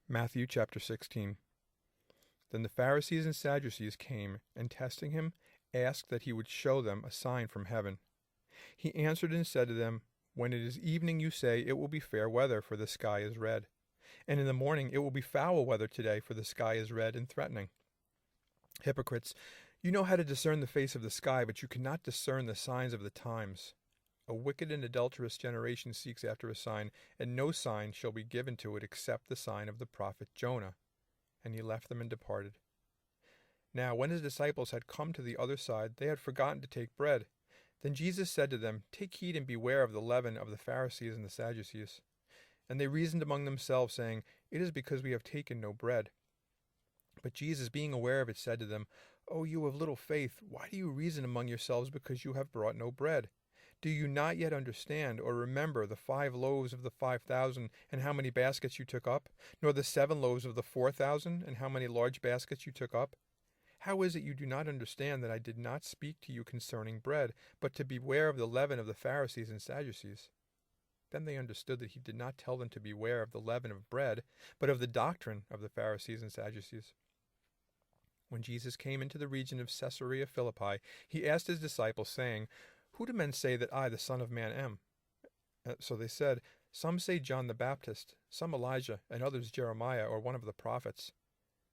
Matthew chapter 16. Then the Pharisees and Sadducees came, and testing him, asked that he would show them a sign from heaven. He answered and said to them, When it is evening you say, It will be fair weather, for the sky is red. And in the morning it will be foul weather today, for the sky is red and threatening. Hypocrites, you know how to discern the face of the sky, but you cannot discern the signs of the times. A wicked and adulterous generation seeks after a sign, and no sign shall be given to it except the sign of the prophet Jonah. And he left them and departed. Now when his disciples had come to the other side, they had forgotten to take bread. Then Jesus said to them, Take heed and beware of the leaven of the Pharisees and the Sadducees. And they reasoned among themselves, saying, It is because we have taken no bread. But Jesus, being aware of it, said to them, O you of little faith, why do you reason among yourselves because you have brought no bread? Do you not yet understand or remember the 5 loaves of the 5,000 and how many baskets you took up, nor the 7 loaves of the 4,000 and how many large baskets you took up? How is it you do not understand that I did not speak to you concerning bread, but to beware of the leaven of the Pharisees and Sadducees? Then they understood that he did not tell them to beware of the leaven of bread, but of the doctrine of the Pharisees and Sadducees. When Jesus came into the region of Caesarea Philippi, he asked his disciples, saying, Who do men say that I, the Son of Man, am? So they said, Some say John the Baptist, some Elijah, and others Jeremiah or one of the prophets.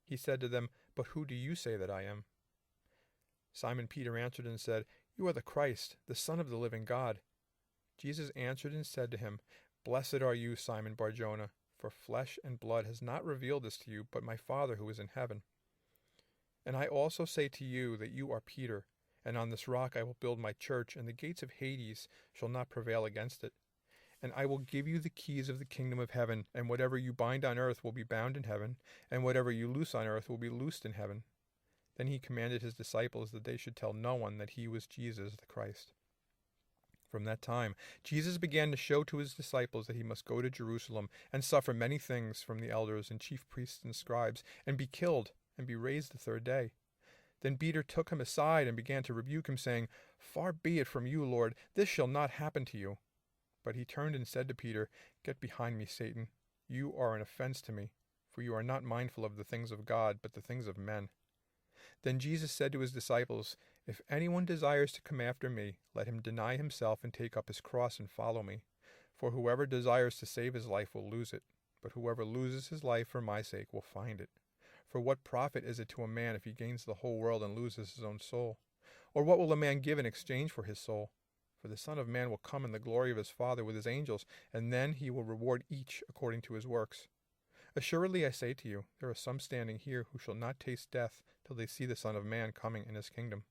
He said to them, But who do you say that I am? Simon Peter answered and said, You are the Christ, the Son of the living God. Jesus answered and said to him, Blessed are you, Simon Bar-Jonah, for flesh and blood has not revealed this to you, but my Father who is in heaven. And I also say to you that you are Peter, and on this rock I will build my church, and the gates of Hades shall not prevail against it. And I will give you the keys of the kingdom of heaven, and whatever you bind on earth will be bound in heaven, and whatever you loose on earth will be loosed in heaven. Then he commanded his disciples that they should tell no one that he was Jesus the Christ. From that time, Jesus began to show to his disciples that he must go to Jerusalem and suffer many things from the elders and chief priests and scribes, and be killed, and be raised the 3rd day. Then Peter took him aside and began to rebuke him, saying, Far be it from you, Lord, this shall not happen to you. But he turned and said to Peter, Get behind me, Satan. You are an offense to me, for you are not mindful of the things of God, but the things of men. Then Jesus said to his disciples, If anyone desires to come after me, let him deny himself and take up his cross and follow me. For whoever desires to save his life will lose it, but whoever loses his life for my sake will find it. For what profit is it to a man if he gains the whole world and loses his own soul? Or what will a man give in exchange for his soul? For the Son of Man will come in the glory of his Father with his angels, and then he will reward each according to his works. Assuredly I say to you, there are some standing here who shall not taste death till they see the Son of Man coming in his kingdom.